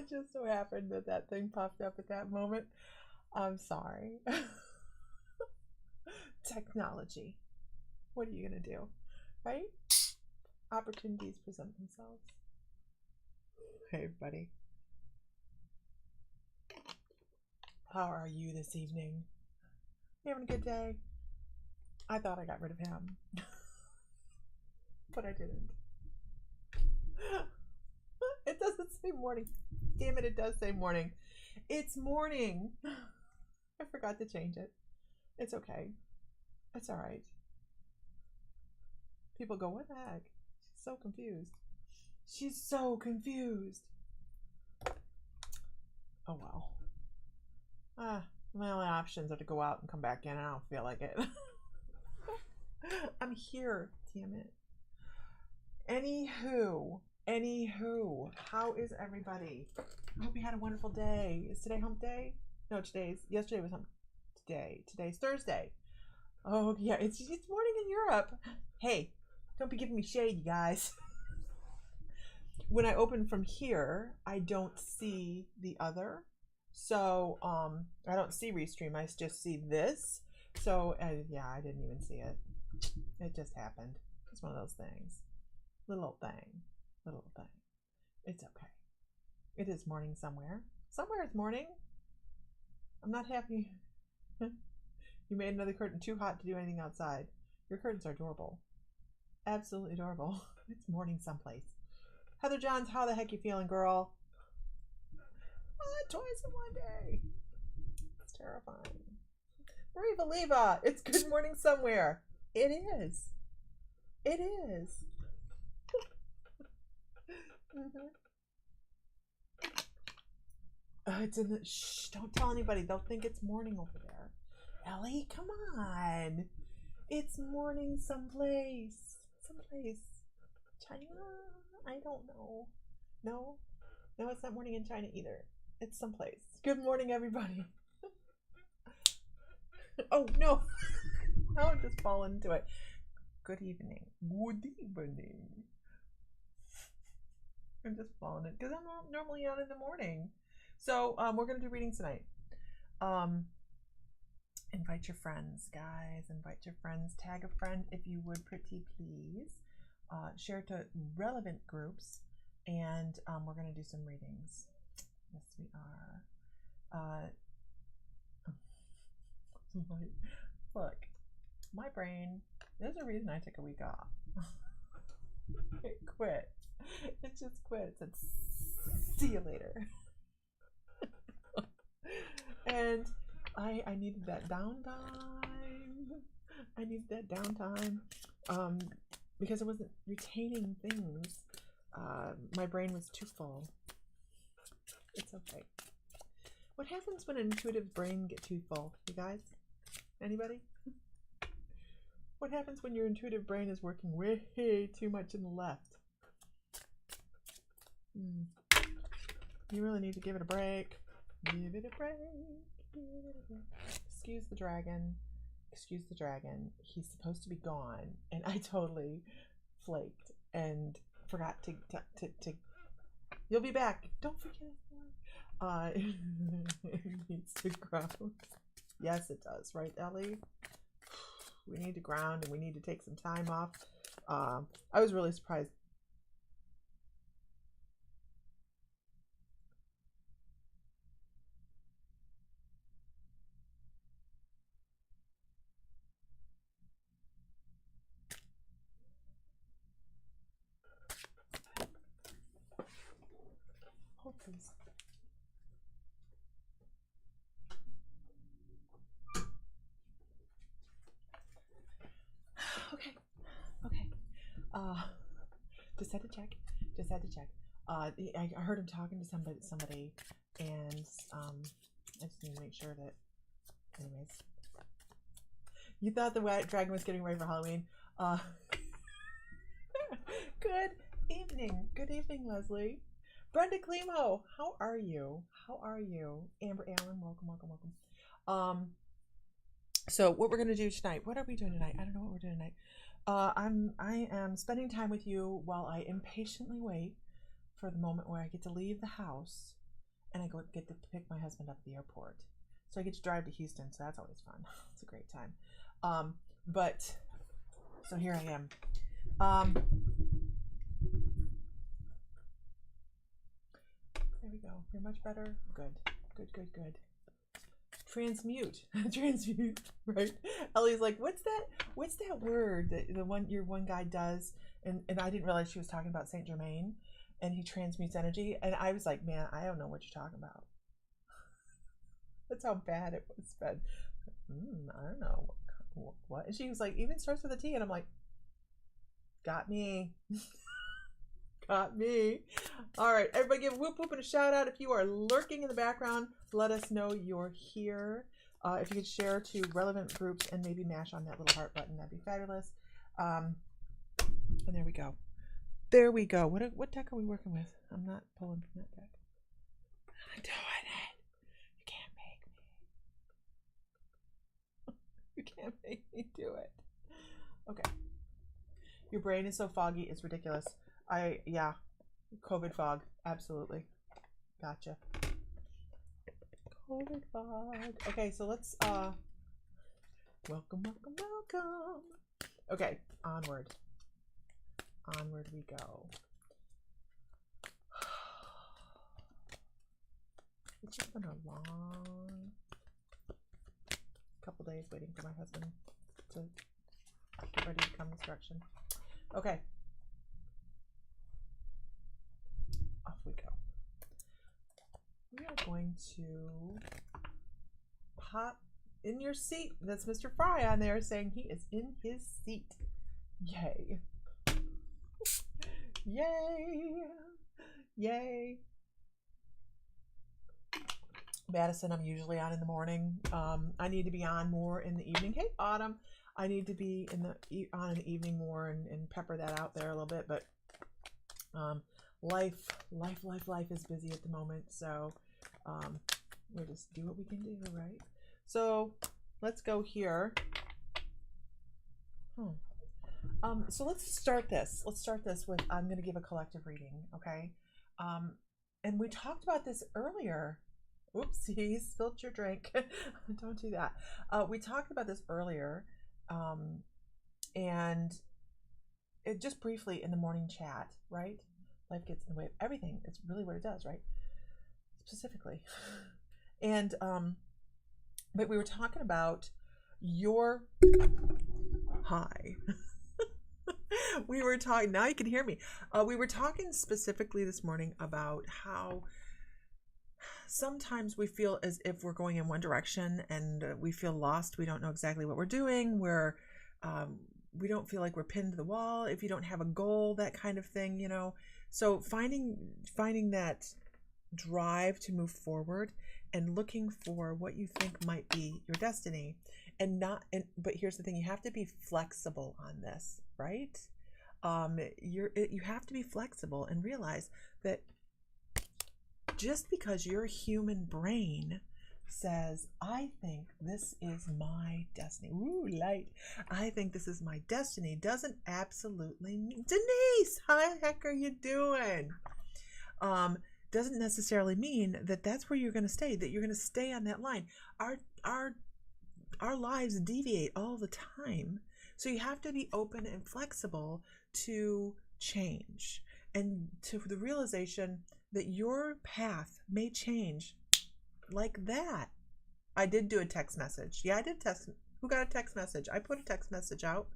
just so happened that that thing popped up at that moment. I'm sorry. Technology. What are you going to do? Right? Opportunities present themselves. Hey, everybody. How are you this evening? You having a good day? I thought I got rid of him, but I didn't. It doesn't say morning. Damn it, it does say morning. It's morning. I forgot to change it. It's okay. It's all right. People go, what the heck? She's so confused. She's so confused. Oh, well. My only options are to go out and come back in. I don't feel like it. I'm here, damn it. Anywho, how is everybody? I hope you had a wonderful day. Is today hump day? No, yesterday was hump day. Today's Thursday. Oh yeah, it's morning in Europe. Hey, don't be giving me shade, you guys. When I open from here, I don't see the other. So I don't see Restream. I just see this. So yeah, I didn't even see it. It just happened. It's one of those things. Little thing. It's okay. It is morning somewhere. Somewhere it's morning. I'm not happy. You made another curtain too hot to do anything outside. Your curtains are adorable. Absolutely adorable. It's morning someplace. Heather Johns, how the heck you feeling, girl? Twice in one day. It's terrifying. Marie Valiva, it's good morning somewhere. It is. It is. It's in the shh, don't tell anybody. They'll think it's morning over there. Ellie, come on. It's morning someplace. China? I don't know. No, it's not morning in China either. It's someplace. Good morning, everybody. Oh no. Now I'm just falling into it. Good evening. I'm just falling in because I'm normally out in the morning. So we're gonna do readings tonight. Invite your friends, guys. Invite your friends. Tag a friend if you would, pretty please. Share to relevant groups, and we're gonna do some readings. Yes, we are. Look, my brain. There's a reason I took a week off. It quit. It just quit. It said, "See you later." And I needed that downtime. Because I wasn't retaining things. My brain was too full. It's okay. What happens when an intuitive brain gets too full, you guys? Anybody? What happens when your intuitive brain is working way too much in the left? You really need to give it a break. Give it a break. Excuse the dragon. He's supposed to be gone, and I totally flaked and forgot to you'll be back. Don't forget. It needs to ground. Yes, it does, right, Ellie? We need to ground, and we need to take some time off. I was really surprised. Hold please. Okay. Just had to check. I heard him talking to somebody, and I just need to make sure that. Anyways, you thought the white dragon was getting ready for Halloween. Good evening, Leslie. Brenda Climo, how are you? Amber Allen, welcome. So what we're gonna do tonight? What are we doing tonight? I don't know what we're doing tonight. I am spending time with you while I impatiently wait for the moment where I get to leave the house and I get to pick my husband up at the airport. So I get to drive to Houston, so that's always fun. It's a great time. But so here I am. There we go. You're much better. Good. Transmute. Transmute, right? Ellie's like, what's that word that your one guy does? And I didn't realize she was talking about Saint Germain, and he transmutes energy. And I was like, man, I don't know what you're talking about. That's how bad it was been. I don't know what. And she was like, even starts with a T, and I'm like, got me. Got me. All right, everybody give a whoop whoop and a shout out if you are lurking in the background. Let us know you're here. If you could share to relevant groups and maybe mash on that little heart button, that'd be fabulous. And there we go. There we go. What deck are we working with? I'm not pulling from that deck. I'm doing it. You can't make me. You can't make me do it. Okay. Your brain is so foggy, it's ridiculous. Yeah, COVID fog, absolutely. Gotcha. COVID fog. Okay, so let's, welcome. Okay, onward we go. It's just been a long couple days waiting for my husband to get ready to come this direction. Okay. Off we go. We are going to pop in your seat. That's Mr. Fry on there saying he is in his seat. Yay. Yay. Madison, I'm usually on in the morning. I need to be on more in the evening. Hey, Autumn. I need to be on in the evening more and pepper that out there a little bit, but life is busy at the moment, so we'll just do what we can do, right? So let's go here. So let's start this with, I'm going to give a collective reading, okay? And we talked about this earlier. Oopsie, spilled your drink. Don't do that. We talked about this earlier, and it just briefly in the morning chat, right? Life gets in the way of everything. It's really what it does, right? Specifically. And but we were talking about your hi. We were talking, now you can hear me. We were talking specifically this morning about how sometimes we feel as if we're going in one direction and we feel lost. We don't know exactly what we're doing. We don't feel like we're pinned to the wall. If you don't have a goal, that kind of thing, you know. So finding that drive to move forward and looking for what you think might be your destiny, but here's the thing: you have to be flexible on this, right? You have to be flexible and realize that just because your human brain says, I think this is my destiny. Ooh, light. I think this is my destiny doesn't absolutely mean, Denise, how the heck are you doing? Doesn't necessarily mean that that's where you're going to stay, that you're going to stay on that line. Our lives deviate all the time. So you have to be open and flexible to change and to the realization that your path may change like that. I did do a text message. Yeah, I did text. Who got a text message? I put a text message out.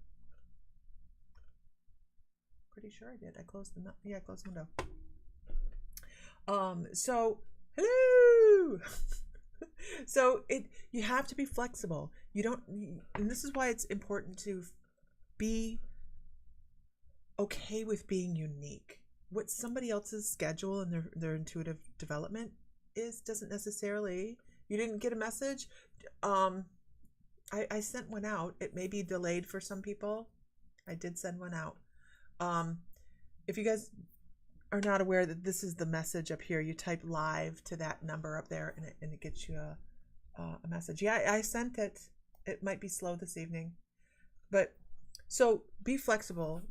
Pretty sure I did. I closed the window. So hello. So you have to be flexible. And this is why it's important to be okay with being unique. What somebody else's schedule and their intuitive development doesn't necessarily, you didn't get a message. I sent one out. It may be delayed for some people. I did send one out. If you guys are not aware that this is the message up here, you type live to that number up there and it gets you a message. Yeah, I sent it. It might be slow this evening, but so be flexible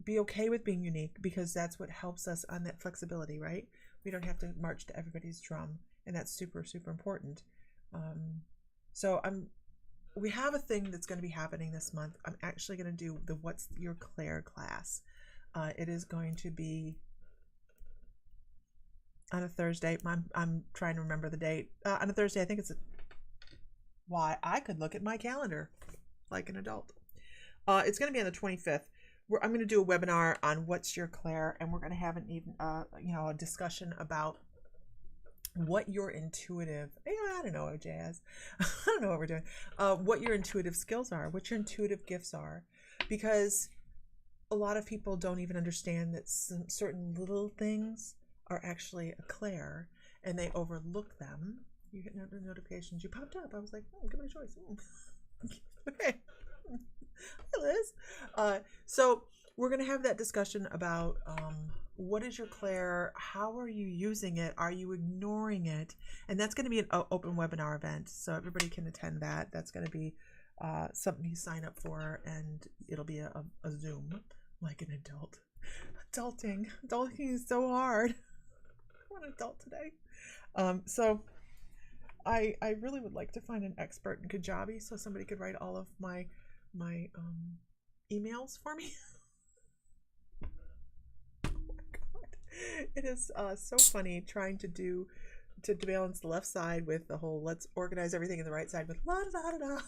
be okay with being unique, because that's what helps us on that flexibility, right? We don't have to march to everybody's drum, and that's super, super important. So we have a thing that's going to be happening this month. I'm actually going to do the What's Your Claire class. It is going to be on a Thursday. I'm trying to remember the date. On a Thursday, I think it's why I could look at my calendar like an adult. It's going to be on the 25th. I'm going to do a webinar on What's Your Claire, and we're going to have an even a discussion about what your intuitive, I don't know, Jazz, I don't know what we're doing, what your intuitive skills are, what your intuitive gifts are, because a lot of people don't even understand that some certain little things are actually a Claire, and they overlook them. You get notifications. You popped up. I was like, give me a choice. Okay. Hi, Liz. So we're going to have that discussion about what is your Claire? How are you using it? Are you ignoring it? And that's going to be an open webinar event, so everybody can attend that. That's going to be something you sign up for, and it'll be a Zoom, like an adult. Adulting is so hard. I'm an adult today. So I really would like to find an expert in Kajabi, so somebody could write all of my emails for me. Oh my god, it is so funny trying to balance the left side with the whole let's organize everything in the right side with la da da da.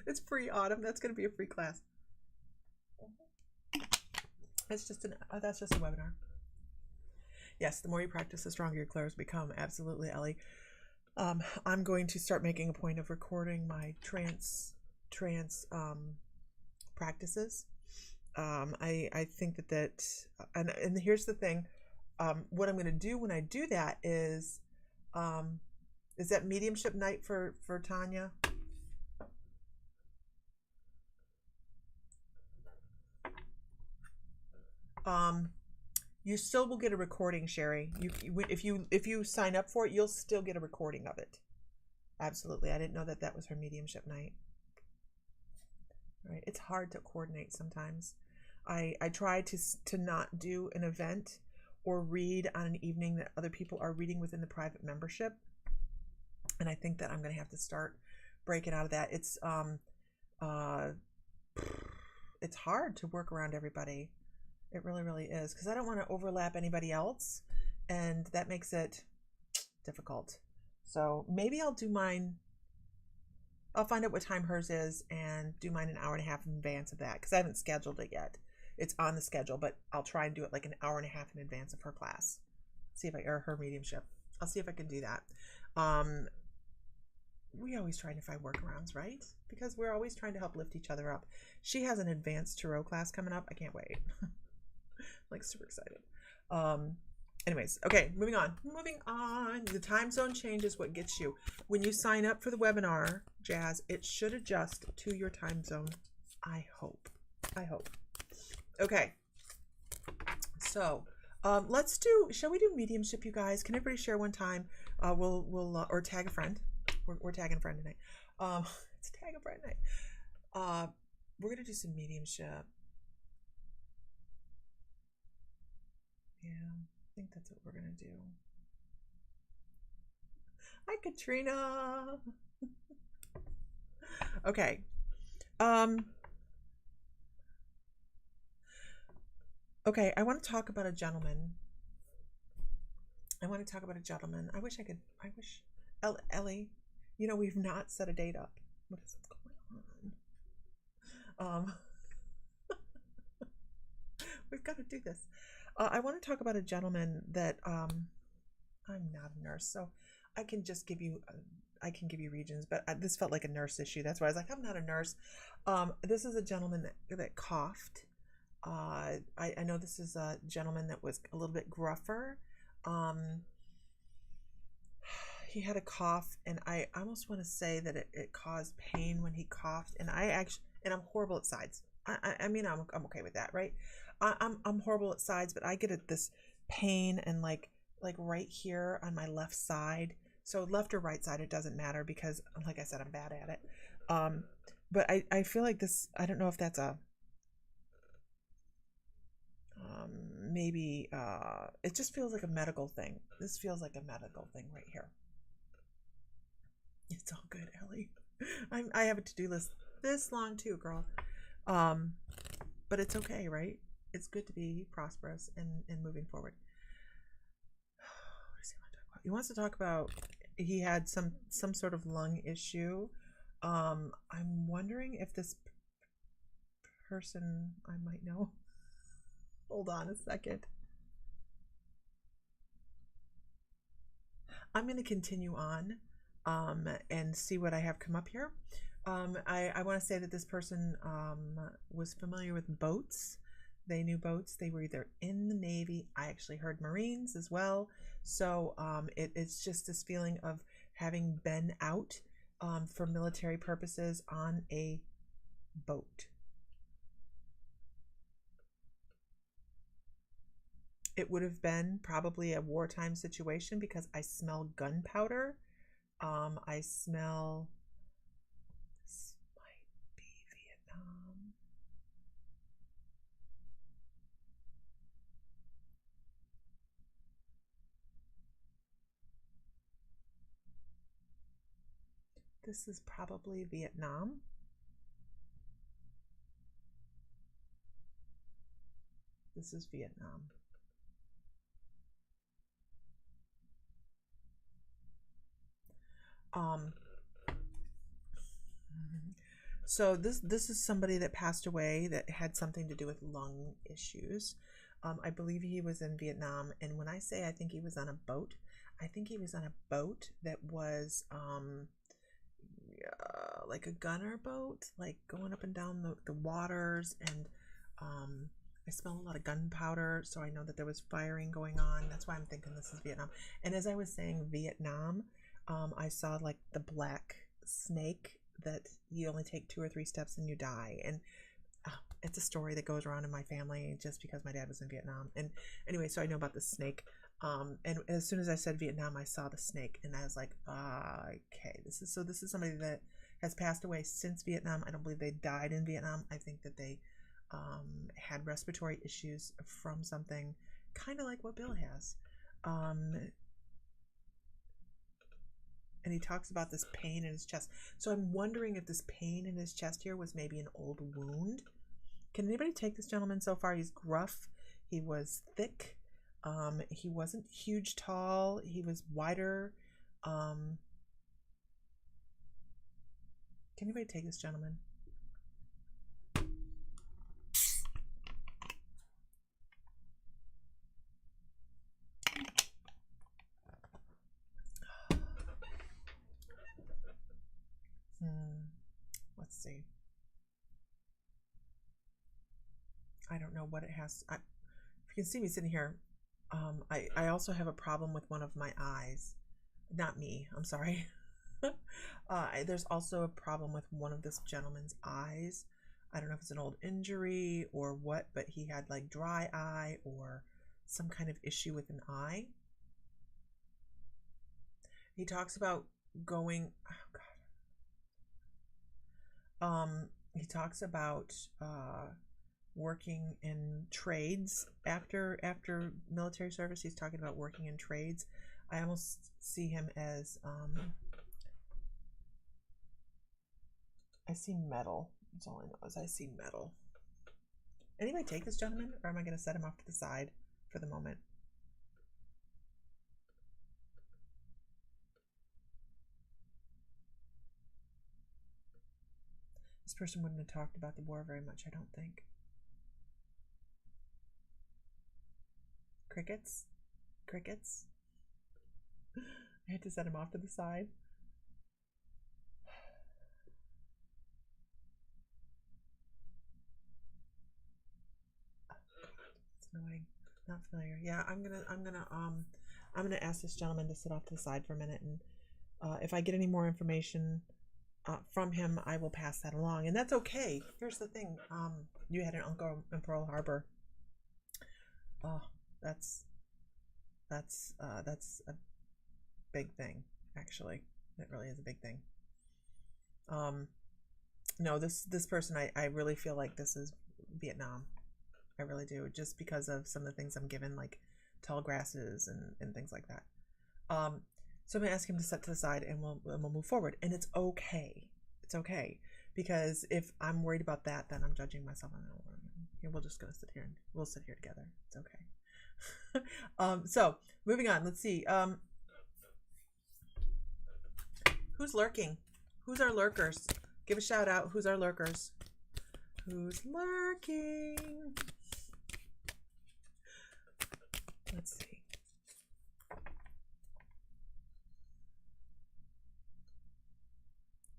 It's free, Autumn. That's going to be a free class. It's just that's just a webinar. Yes, the more you practice, the stronger your Clairs become. Absolutely, Ellie. I'm going to start making a point of recording my trance practices. I think that and here's the thing. What I'm going to do when I do that is that mediumship night for Tanya? You still will get a recording, Sherry. If you sign up for it, you'll still get a recording of it. Absolutely. I didn't know that was her mediumship night. All right. It's hard to coordinate sometimes. I try to not do an event or read on an evening that other people are reading within the private membership. And I think that I'm going to have to start breaking out of that. It's hard to work around everybody. It really, really is, because I don't want to overlap anybody else, and that makes it difficult. So maybe I'll do mine. I'll find out what time hers is and do mine an hour and a half in advance of that, because I haven't scheduled it yet. It's on the schedule, but I'll try and do it like an hour and a half in advance of her class. See if or her mediumship. I'll see if I can do that. We always try to find workarounds, right? Because we're always trying to help lift each other up. She has an advanced tarot class coming up. I can't wait. Like, super excited. Anyways, okay, moving on. The time zone change is what gets you. When you sign up for the webinar, Jazz, it should adjust to your time zone. I hope. Okay. So, shall we do mediumship, you guys? Can everybody share one time? We'll or tag a friend. We're tagging a friend tonight. It's tag a friend night. We're gonna do some mediumship. Yeah, I think that's what we're gonna do. Hi, Katrina. Okay. Okay, I want to talk about a gentleman. I wish Ellie, we've not set a date up. What is going on? We've got to do this. I want to talk about a gentleman that I'm not a nurse, so I can just give you regions, but this felt like a nurse issue. That's why I was like, I'm not a nurse. This is a gentleman that coughed. I know this is a gentleman that was a little bit gruffer. He had a cough, and I almost want to say that it caused pain when he coughed, and I'm horrible at sides. I mean, I'm okay with that, right? I'm horrible at sides, but I get this pain and like right here on my left side. So left or right side, it doesn't matter, because like I said, I'm bad at it. But I feel like this, I don't know if that's maybe it just feels like a medical thing. This feels like a medical thing right here. It's all good, Ellie. I have a to-do list this long too, girl. But it's okay, right? It's good to be prosperous and moving forward. What does he want to talk about? He wants to talk about he had some sort of lung issue. I'm wondering if this person I might know. Hold on a second. I'm going to continue on and see what I have come up here. I want to say that this person was familiar with boats. They knew boats. They were either in the Navy. I actually heard Marines as well. So it's just this feeling of having been out for military purposes on a boat. It would have been probably a wartime situation because I smell gunpowder. I smell... This might be Vietnam. This is probably Vietnam. This is Vietnam. So this is somebody that passed away that had something to do with lung issues. I believe he was in Vietnam, and when I say I think he was on a boat, I think he was on a boat that was like a gunner boat, like going up and down the waters, and I smell a lot of gunpowder, so I know that there was firing going on. That's why I'm thinking this is Vietnam. And as I was saying Vietnam, I saw like the black snake that you only take 2 or 3 steps and you die. And it's a story that goes around in my family just because my dad was in Vietnam. And anyway, so I know about the snake. And as soon as I said Vietnam, I saw the snake, and I was like, okay, this is somebody that has passed away since Vietnam. I don't believe they died in Vietnam. I think that they had respiratory issues from something kind of like what Bill has. And he talks about this pain in his chest. So I'm wondering if this pain in his chest here was maybe an old wound. Can anybody take this gentleman so far? He's gruff. He was thick. He wasn't huge tall. He was wider. Can anybody take this gentleman? Let's see. I don't know what it has. If you can see me sitting here, I also have a problem with one of my eyes. Not me, I'm sorry. There's also a problem with one of this gentleman's eyes. I don't know if it's an old injury or what, but he had like dry eye or some kind of issue with an eye. He talks about going, oh God. He talks about working in trades after military service. He's talking about working in trades. I almost see him as I see metal. That's all I know is I see metal. Anybody take this gentleman, or am I going to set him off to the side for the moment? This person wouldn't have talked about the war very much, I don't think. Crickets? Crickets? I had to set him off to the side. It's annoying. Not familiar. Yeah, I'm gonna ask this gentleman to sit off to the side for a minute, and if I get any more information from him, I will pass that along, and that's okay. Here's the thing. You had an uncle in Pearl Harbor. Oh, that's a big thing, actually. It really is a big thing. No, this person, I really feel like this is Vietnam. I really do, just because of some of the things I'm given, like tall grasses and things like that. So I'm gonna ask him to set to the side, and we'll move forward. And it's okay. It's okay, because if I'm worried about that, then I'm judging myself. We're just gonna sit here and we'll sit here together. It's okay. So moving on. Let's see. Who's lurking? Who's our lurkers? Give a shout out. Who's our lurkers? Who's lurking? Let's see.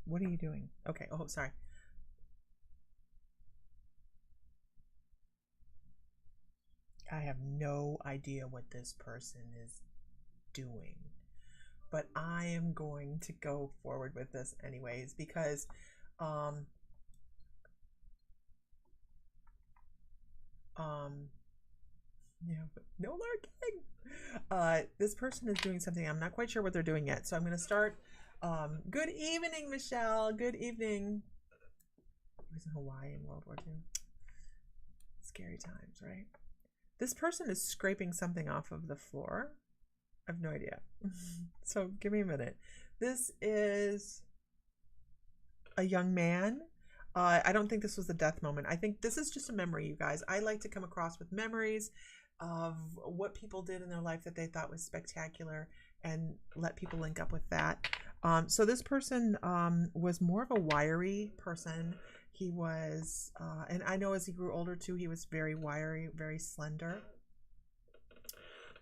What are you doing? Okay. Oh, sorry. I have no idea what this person is doing, but I am going to go forward with this anyways, because yeah, but no lurking. This person is doing something. I'm not quite sure what they're doing yet, so I'm going to start. Good evening, Michelle. Good evening. He was in Hawaii in World War II. Scary times, right? This person is scraping something off of the floor. I have no idea. So give me a minute. This is a young man. I don't think this was a death moment. I think this is just a memory, you guys. I like to come across with memories of what people did in their life that they thought was spectacular, and let people link up with that. So this person was more of a wiry person. He was, and I know as he grew older too, he was very wiry, very slender,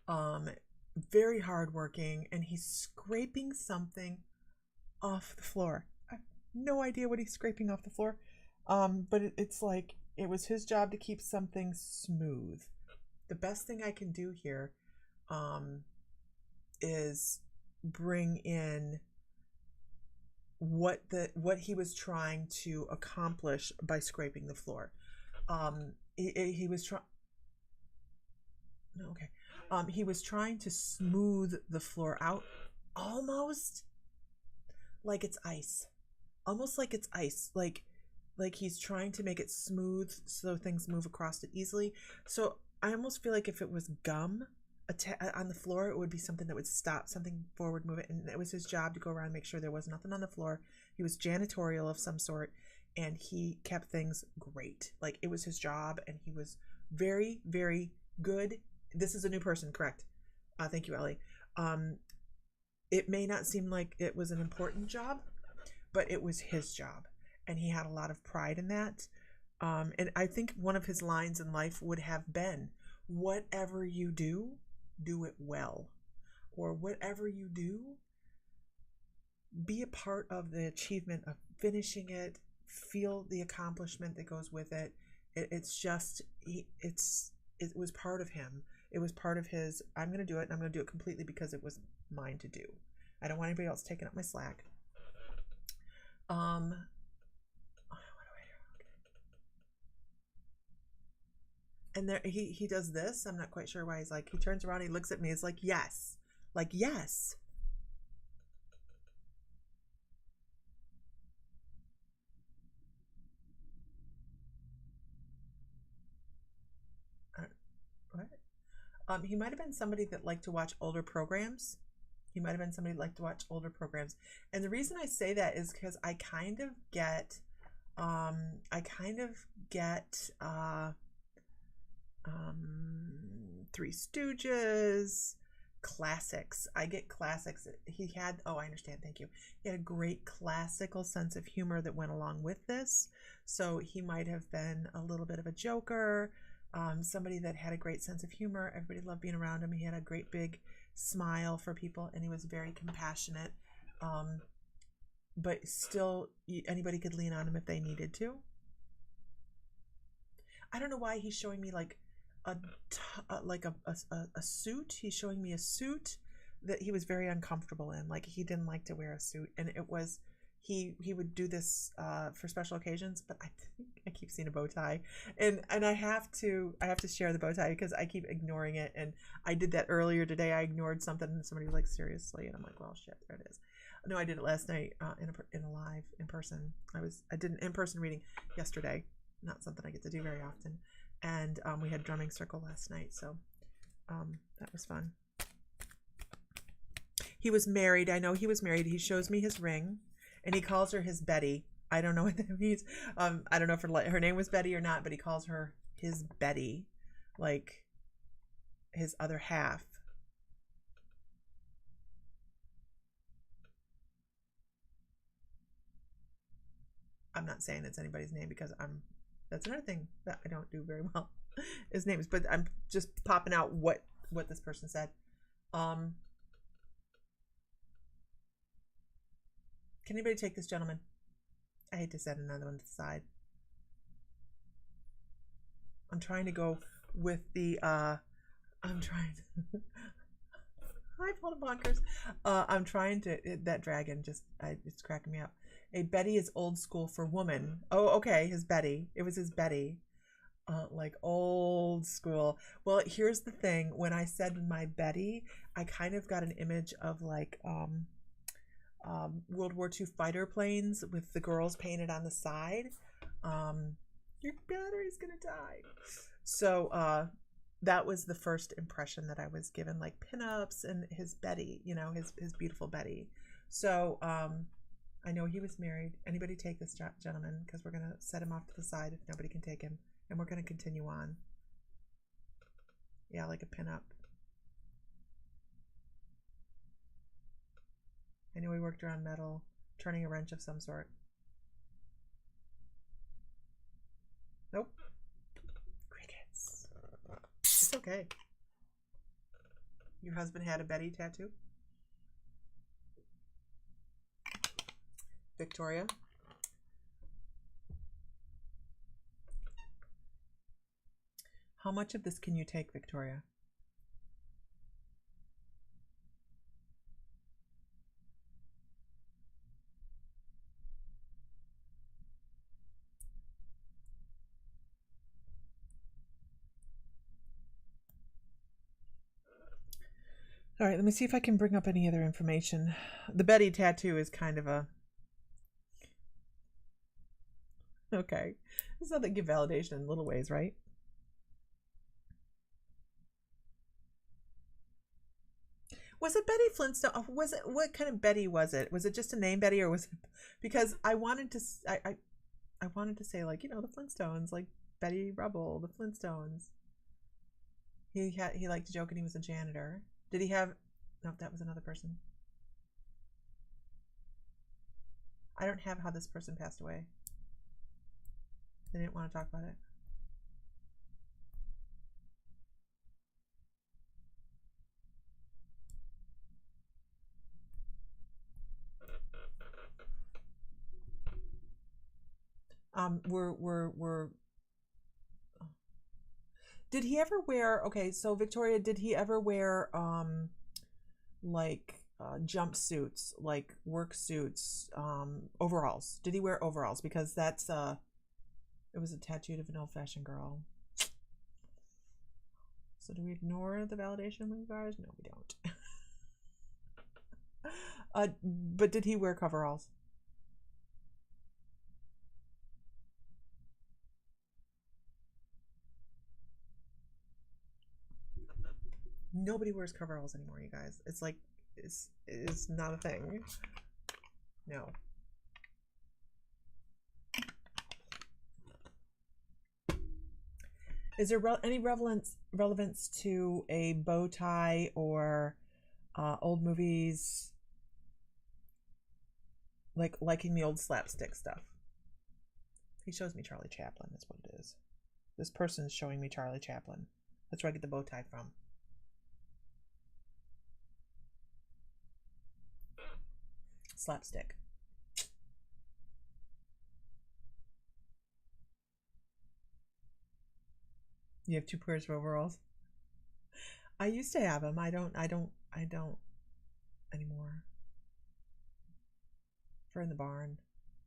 very hardworking, and he's scraping something off the floor. I have no idea what he's scraping off the floor, but it's like it was his job to keep something smooth. The best thing I can do here is bring in what he was trying to accomplish by scraping the floor. He was trying. No, okay. He was trying to smooth the floor out, almost like it's ice. Almost like it's ice. Like he's trying to make it smooth so things move across it easily. So I almost feel like if it was gum on the floor, it would be something that would stop something forward movement, and it was his job to go around and make sure there was nothing on the floor. He was janitorial of some sort, and he kept things great. Like it was his job, and he was very, very good. This is a new person, correct? Thank you, Ellie. It may not seem like it was an important job, but it was his job, and he had a lot of pride in that. And I think one of his lines in life would have been, whatever you do it well. Or whatever you do, be a part of the achievement of finishing it, feel the accomplishment that goes with it. It was part of him. It was part of his, I'm going to do it, and I'm going to do it completely because it was mine to do. I don't want anybody else taking up my slack. And there he does this. I'm not quite sure why. He's like, he turns around, he looks at me. It's like, yes. Like, yes. What? He might have been somebody that liked to watch older programs. He might have been somebody that liked to watch older programs. And the reason I say that is because I kind of get Three Stooges, classics. I get classics. He had, oh, I understand, thank you. He had a great classical sense of humor that went along with this. So he might have been a little bit of a joker, somebody that had a great sense of humor. Everybody loved being around him. He had a great big smile for people, and he was very compassionate. But still, anybody could lean on him if they needed to. I don't know why he's showing me like a suit. He's showing me a suit that he was very uncomfortable in. Like he didn't like to wear a suit, and it was he would do this for special occasions. But I think I keep seeing a bow tie, and I have to share the bow tie because I keep ignoring it. And I did that earlier today. I ignored something, and somebody was like, seriously, and I'm like, well, shit, there it is. No, I did it last night in a live in person. I did an in-person reading yesterday. Not something I get to do very often. And we had drumming circle last night, so that was fun. He was married. I know he was married. He shows me his ring, and he calls her his Betty. I don't know what that means. I don't know if her name was Betty or not, but he calls her his Betty, like his other half. I'm not saying it's anybody's name because that's another thing that I don't do very well is names, but I'm just popping out what this person said. Can anybody take this gentleman? I hate to set another one to the side. I'm trying to go with the I'm trying to Hi, Paul Bonkers. I'm trying to that dragon it's cracking me up. A Betty is old school for woman. Oh, okay, his Betty. It was his Betty. Like old school. Well, here's the thing. When I said my Betty, I kind of got an image of like World War II fighter planes with the girls painted on the side. Your battery's gonna die. So that was the first impression that I was given, like pinups and his Betty, you know, his beautiful Betty. So I know he was married. Anybody take this gentleman, because we're gonna set him off to the side if nobody can take him, and we're gonna continue on. Yeah, like a pinup. I know he worked around metal, turning a wrench of some sort. Nope. Crickets. It's okay. Your husband had a Betty tattoo? Victoria? How much of this can you take, Victoria? All right, let me see if I can bring up any other information. The Betty tattoo is kind of a... Okay. It's not that give validation in little ways, right? Was it Betty Flintstone? Was it, what kind of Betty was it? Was it just a name Betty, or was it... Because I wanted to... I wanted to say, like, you know, the Flintstones, like Betty Rubble, the Flintstones. He liked to joke, and he was a janitor. Did he have... No, that was another person. I don't have how this person passed away. They didn't want to talk about it. We're Did he ever wear, okay, so Victoria, did he ever wear like jumpsuits, like work suits, overalls? Did he wear overalls? Because that's it was a tattooed of an old-fashioned girl. So do we ignore the validation guys? No, we don't. But did he wear coveralls? Nobody wears coveralls anymore, you guys. It's like it's not a thing. No. Is there any relevance to a bow tie or old movies, like liking the old slapstick stuff? He shows me Charlie Chaplin. That's what it is. This person's showing me Charlie Chaplin. That's where I get the bow tie from. Slapstick. You have 2 pairs of overalls. I used to have them. I don't anymore. For in the barn.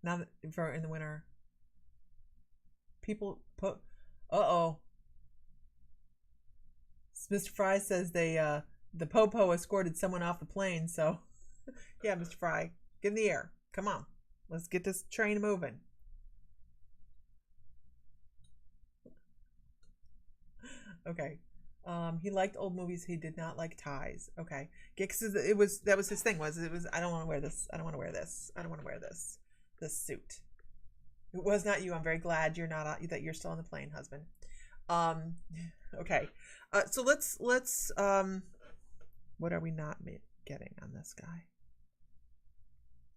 Not for in the winter. People put... Uh-oh. Mr. Fry says the Popo escorted someone off the plane, so... Yeah, Mr. Fry, get in the air. Come on. Let's get this train moving. Okay. He liked old movies. He did not like ties. Okay. Yeah, 'cause it was that was his thing. Was I don't want to wear this. I don't want to wear this. I don't want to wear this suit. It was not you. I'm very glad you're not that you're still on the plane, husband. Um, okay. So let's what are we not getting on this guy?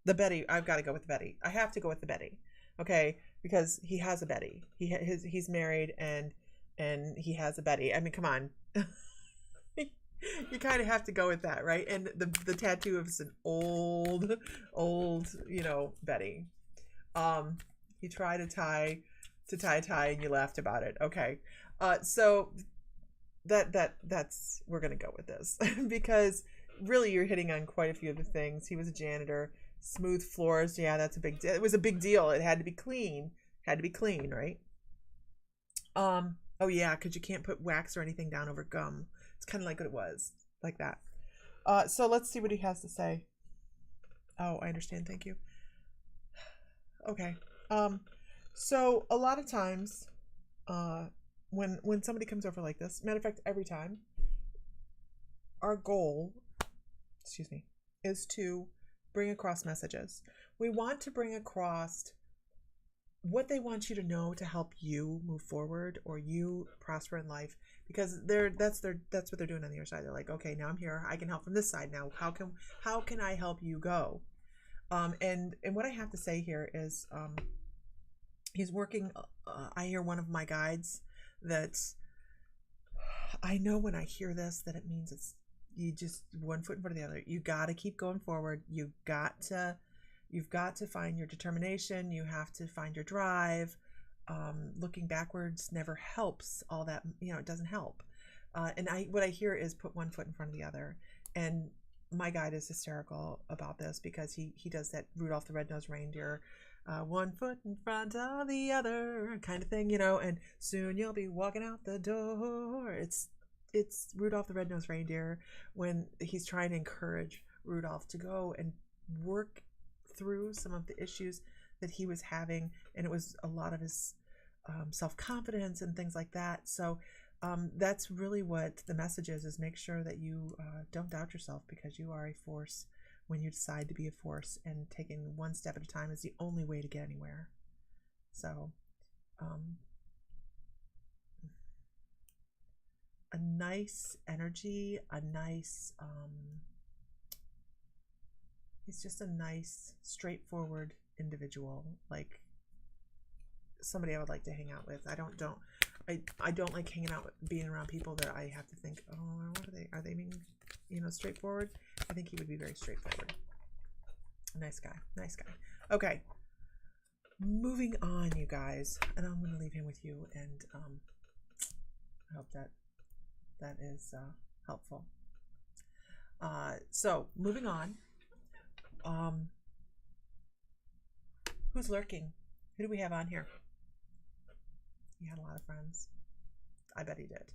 The Betty. I've got to go with the Betty. I have to go with the Betty. Okay, because he has a Betty. He's married and he has a Betty. I mean, come on. You kind of have to go with that, right? And the tattoo is an old Betty. You try to tie a tie and you laughed about it. Okay. So that's we're gonna go with this because really you're hitting on quite a few of the things. He was a janitor. Smooth floors, yeah, that's a big deal. It was a big deal. It had to be clean. Right? Oh yeah, because you can't put wax or anything down over gum. It's kind of like what it was, like that. So let's see what he has to say. Oh, I understand. Thank you. Okay. So a lot of times, when somebody comes over like this, matter of fact, every time, our goal, excuse me, is to bring across messages. We want to bring across what they want you to know to help you move forward or you prosper in life, because that's what they're doing on the other side. They're like, okay, now I'm here. I can help from this side now. How can I help you go? And what I have to say here is, he's working. I hear one of my guides that I know when I hear this that it means it's you just one foot in front of the other. You got to keep going forward. You've got to find your determination. You have to find your drive. Looking backwards never helps. All that, it doesn't help. And what I hear is put one foot in front of the other. And my guide is hysterical about this because he does that Rudolph the Red-Nosed Reindeer, one foot in front of the other kind of thing, and soon you'll be walking out the door. It's Rudolph the Red-Nosed Reindeer when he's trying to encourage Rudolph to go and work through some of the issues that he was having, and it was a lot of his self-confidence and things like that. So that's really what the message is make sure that you don't doubt yourself, because you are a force when you decide to be a force, and taking one step at a time is the only way to get anywhere. So a nice energy, he's just a nice, straightforward individual, like somebody I would like to hang out with. I don't like hanging out with, being around people that I have to think, oh, what are they being, straightforward? I think he would be very straightforward. Nice guy. Okay, moving on, you guys, and I'm going to leave him with you, and I hope that is helpful. So moving on, who's lurking? Who do we have on here? He had a lot of friends. I bet he did.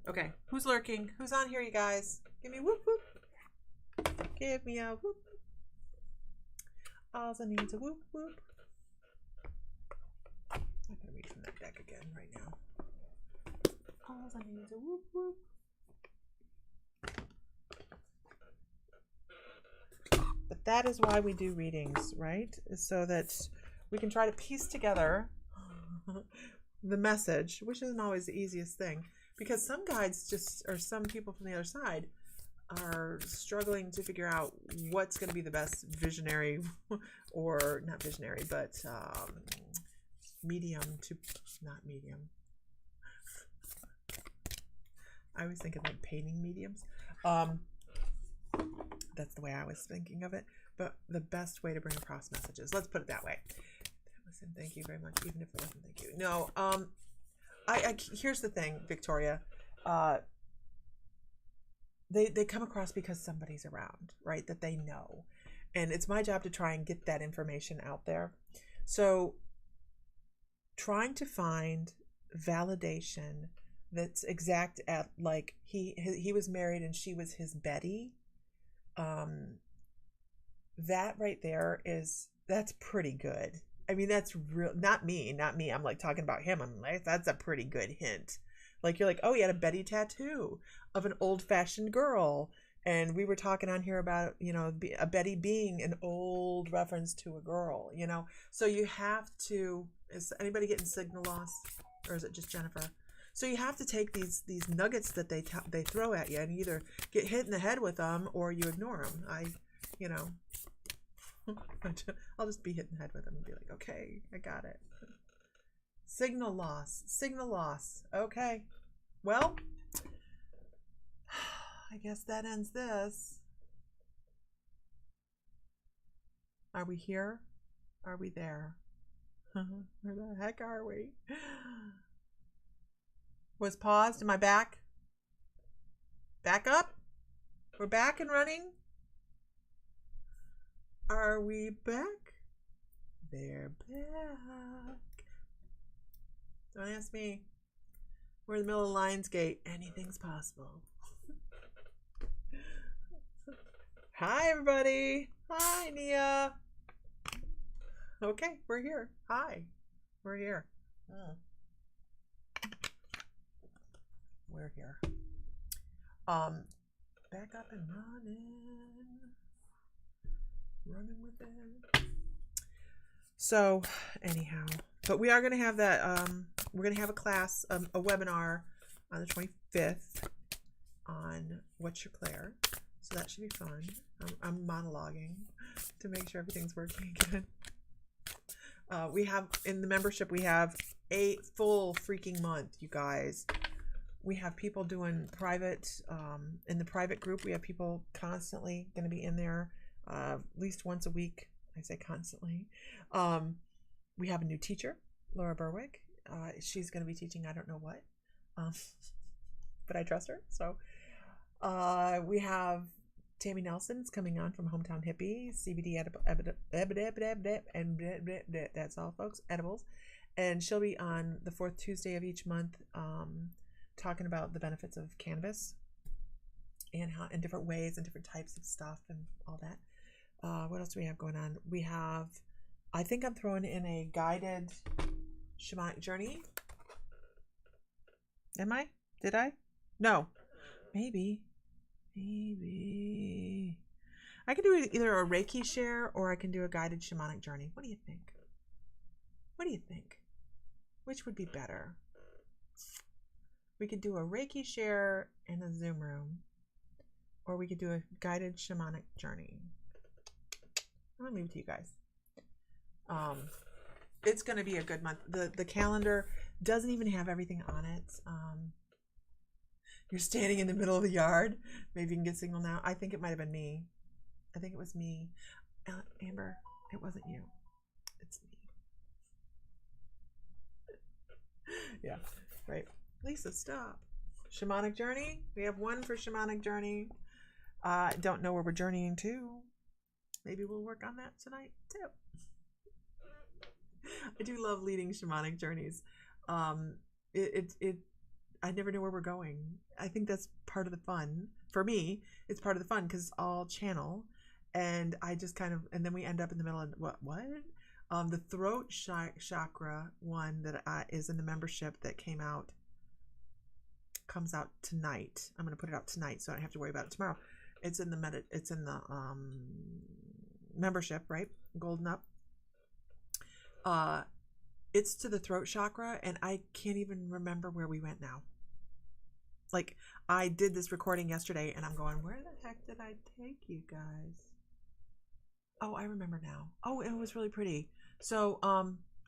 Okay, who's lurking? Who's on here, you guys? Give me a whoop whoop. Give me a whoop. All I need is a whoop whoop. I'm not gonna read from that deck again right now. All I need is a whoop whoop. But that is why we do readings, right? So that we can try to piece together the message, which isn't always the easiest thing, because some guides or some people from the other side are struggling to figure out what's going to be the best visionary, or not visionary, but not medium. I was thinking like painting mediums. That's the way I was thinking of it. But the best way to bring across messages. Let's put it that way. Listen, thank you very much. Even if it wasn't, thank you. No, I here's the thing, Victoria. They come across because somebody's around, right? That they know. And it's my job to try and get that information out there. So trying to find validation that's exact at, like, he was married and she was his Betty. That right there that's pretty good. I mean, that's real. Not me. Not me. I'm like talking about him. I'm like, that's a pretty good hint. Like you're like, oh, he had a Betty tattoo of an old-fashioned girl, and we were talking on here about a Betty being an old reference to a girl. So you have to. Is anybody getting signal loss, or is it just Jennifer? So you have to take these nuggets that they throw at you, and either get hit in the head with them or you ignore them. You know, I'll just be hit in the head with them and be like, okay, I got it. Signal loss. Signal loss. Okay. Well, I guess that ends this. Are we here? Are we there? Where the heck are we? Was paused. Am I back? Back up? We're back and running? Are we back? They're back. Don't ask me. We're in the middle of Lionsgate. Anything's possible. Hi, everybody. Hi, Nia. Okay, we're here. Hi. We're here. We're here. Back up and running with it. So anyhow, but we are going to have that we're going to have a class, a webinar on the 25th on What's Your Claire, so that should be fun. I'm monologuing to make sure everything's working again. We have in the membership, we have a full freaking month, you guys. We have people doing private, in the private group, we have people constantly going to be in there, at least once a week. I say constantly. We have a new teacher, Laura Berwick. She's going to be teaching I don't know what, but I trust her. So we have Tammy Nelson's coming on from Hometown Hippie, CBD and that's all, folks, edibles. And she'll be on the 4th Tuesday of each month, talking about the benefits of cannabis and how in different ways and different types of stuff and all that. What else do we have going on? We have, I think I'm throwing in a guided shamanic journey. Am I? Did I? No. Maybe. I can do either a Reiki share or I can do a guided shamanic journey. What do you think? What do you think? Which would be better? We could do a Reiki share in a Zoom room, or we could do a guided shamanic journey. I'm gonna leave it to you guys. It's gonna be a good month. The calendar doesn't even have everything on it. You're standing in the middle of the yard. Maybe you can get signal now. I think it might have been me. I think it was me. Amber, it wasn't you. It's me. Yeah, right. Lisa, stop. Shamanic journey. We have one for shamanic journey. Don't know where we're journeying to. Maybe we'll work on that tonight too. I do love leading shamanic journeys. I never know where we're going. I think that's part of the fun. For me, it's part of the fun because it's all channel, and I just kind of, and then we end up in the middle of what? The throat chakra one that is in the membership that comes out tonight. I'm going to put it out tonight, so I don't have to worry about it tomorrow. It's in the membership, right? Golden Up. It's to the throat chakra, and I can't even remember where we went now. Like, I did this recording yesterday, and I'm going, where the heck did I take you guys? Oh, I remember now. Oh, it was really pretty. So,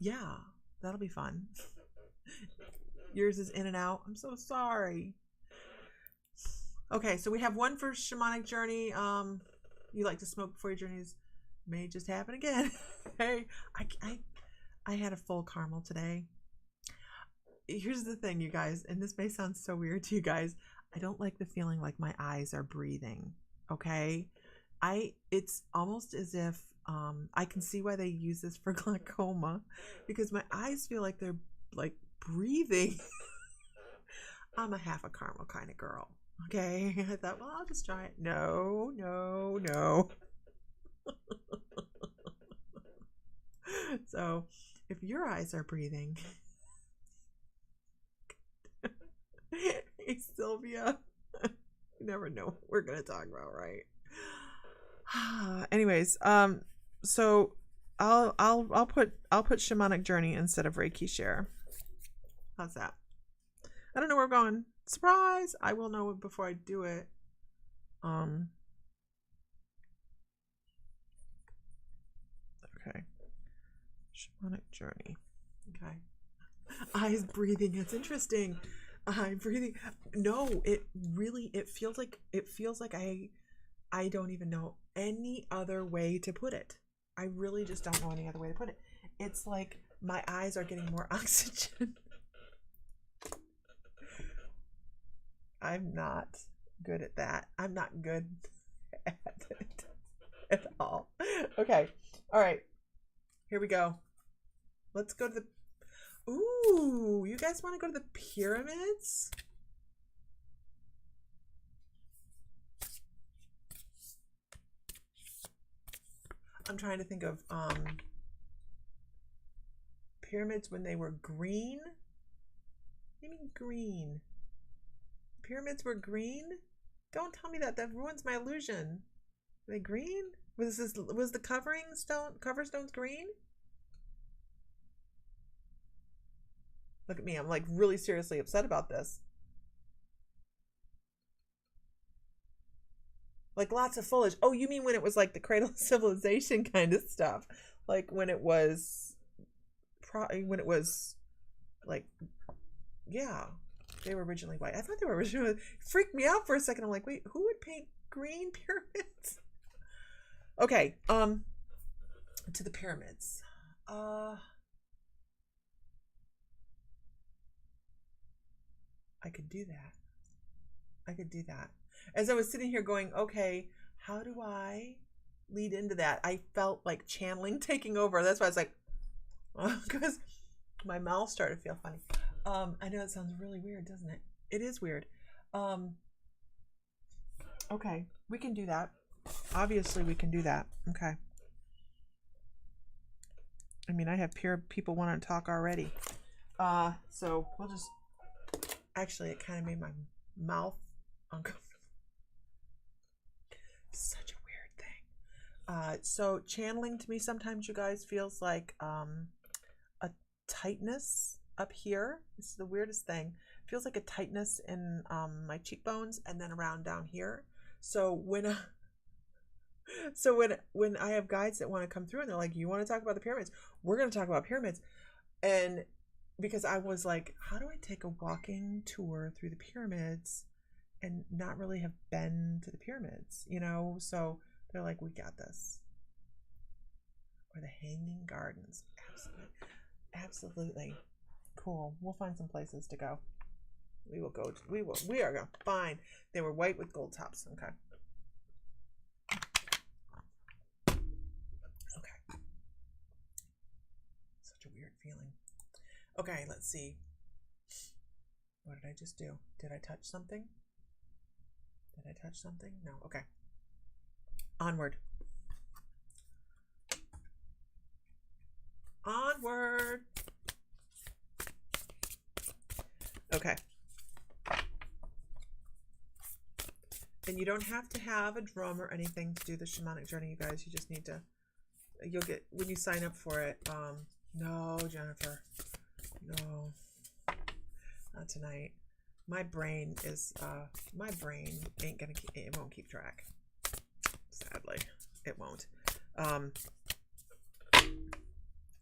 yeah, that'll be fun. Yours is in and out. I'm so sorry. Okay, so we have one for shamanic journey. You like to smoke before your journeys may just happen again. Hey, I had a full caramel today. Here's the thing, you guys, and this may sound so weird to you guys. I don't like the feeling like my eyes are breathing. Okay, it's almost as if I can see why they use this for glaucoma, because my eyes feel like they're like breathing. I'm a half a caramel kind of girl. Okay, I thought, well, I'll just try it. No. So if your eyes are breathing, hey Sylvia, you never know what we're gonna talk about, right? Anyways, so I'll put shamanic journey instead of Reiki share. How's that? I don't know where we're going. Surprise! I will know before I do it. Okay. Shamanic journey. Okay. Eyes breathing. It's interesting. I'm breathing. No, it feels like I don't even know any other way to put it. I really just don't know any other way to put it. It's like my eyes are getting more oxygen. I'm not good at that. I'm not good at it at all. Okay. All right. Here we go. Let's go to the... Ooh, you guys want to go to the pyramids? I'm trying to think of pyramids when they were green. What do you mean green? Pyramids were green? Don't tell me that. That ruins my illusion. Were they green? Was the cover stones green? Look at me. I'm like really seriously upset about this. Like lots of foliage. Oh, you mean when it was like the cradle of civilization kind of stuff? Like when it was like, yeah, they were originally white. I thought they were originally... Freaked me out for a second. I'm like, wait, who would paint green pyramids? Okay, to the pyramids. I could do that. As I was sitting here going, okay, how do I lead into that? I felt like channeling taking over. That's why I was like, because my mouth started to feel funny. I know it sounds really weird, doesn't it? It is weird. Okay, we can do that. Obviously, we can do that. Okay. I mean, I have people want to talk already. So we'll just... Actually, it kind of made my mouth uncomfortable. Such a weird thing. So channeling to me sometimes, you guys, feels like a tightness up here. This is the weirdest thing. It feels like a tightness in my cheekbones and then around down here. So when I have guides that want to come through and they're like, you want to talk about the pyramids? We're going to talk about pyramids. And because I was like, how do I take a walking tour through the pyramids and not really have been to the pyramids, you know? So they're like, we got this. Or the Hanging Gardens. Absolutely. Cool. We'll find some places to go. We are going to find. They were white with gold tops. Okay. Such a weird feeling. Okay, let's see. What did I just do? Did I touch something? No. Okay. Onward. Okay. And you don't have to have a drum or anything to do the shamanic journey, you guys. You just need to... You'll get... When you sign up for it... No, Jennifer. No. Not tonight. My brain ain't gonna keep... It won't keep track. Sadly. It won't.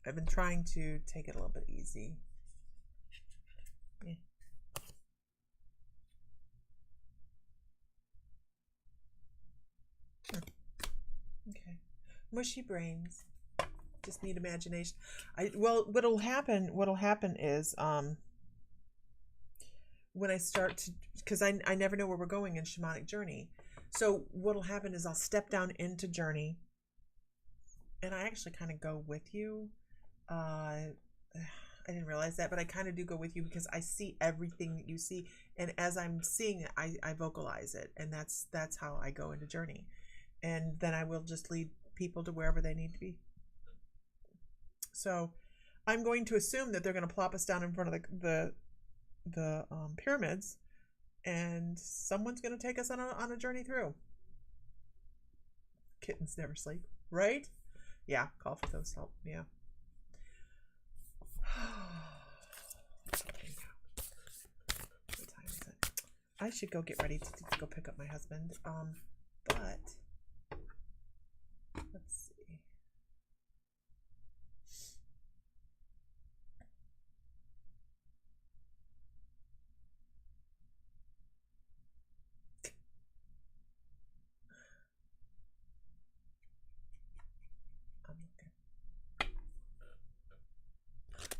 I've been trying to take it a little bit easy. Yeah. Okay. Mushy brains. Just need imagination. What'll happen is when I start to, because I never know where we're going in shamanic journey. So what'll happen is I'll step down into journey and I actually kind of go with you. I didn't realize that, but I kind of do go with you because I see everything that you see, and as I'm seeing it, I vocalize it, and that's how I go into journey, and then I will just lead people to wherever they need to be. So I'm going to assume that they're going to plop us down in front of the pyramids, and someone's going to take us on a journey through. Kittens never sleep, right? Yeah, call for those help. Yeah. What time is it? I should go get ready to go pick up my husband. But let's see. I'm looking.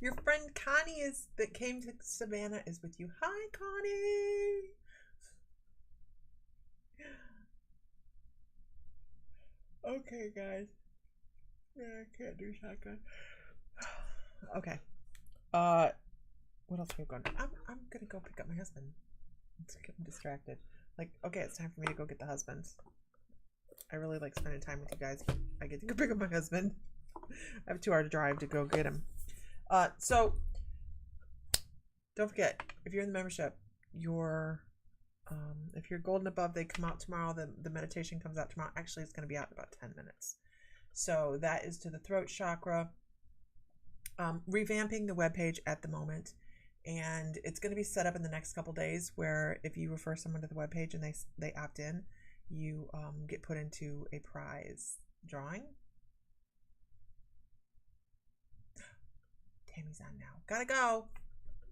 Your friend Connie that came to Savannah is with you. Hi, Connie. Okay, guys. Yeah, I can't do shotgun. Okay. What else are we going to? I'm gonna go pick up my husband. I'm distracted. Like, okay, it's time for me to go get the husbands. I really like spending time with you guys, but I get to go pick up my husband. I have a 2-hour drive to go get him. So don't forget, if you're in the membership, if you're golden above, they come out tomorrow. The meditation comes out tomorrow. Actually, it's going to be out in about 10 minutes. So that is to the throat chakra. Revamping the webpage at the moment, and it's going to be set up in the next couple days where if you refer someone to the webpage and they opt in, you get put into a prize drawing. Tammy's on now. Gotta go.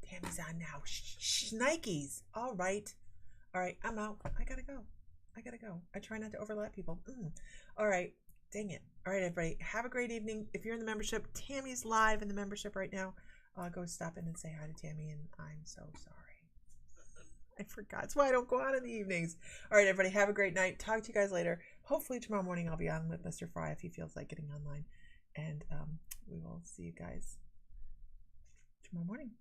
Tammy's on now. Shh, Nikes. All right, I'm out. I gotta go. I try not to overlap people. All right. Dang it. All right, everybody. Have a great evening. If you're in the membership, Tammy's live in the membership right now. Go stop in and say hi to Tammy, and I'm so sorry. I forgot. That's why I don't go out in the evenings. All right, everybody. Have a great night. Talk to you guys later. Hopefully tomorrow morning I'll be on with Mr. Fry if he feels like getting online. And we will see you guys tomorrow morning.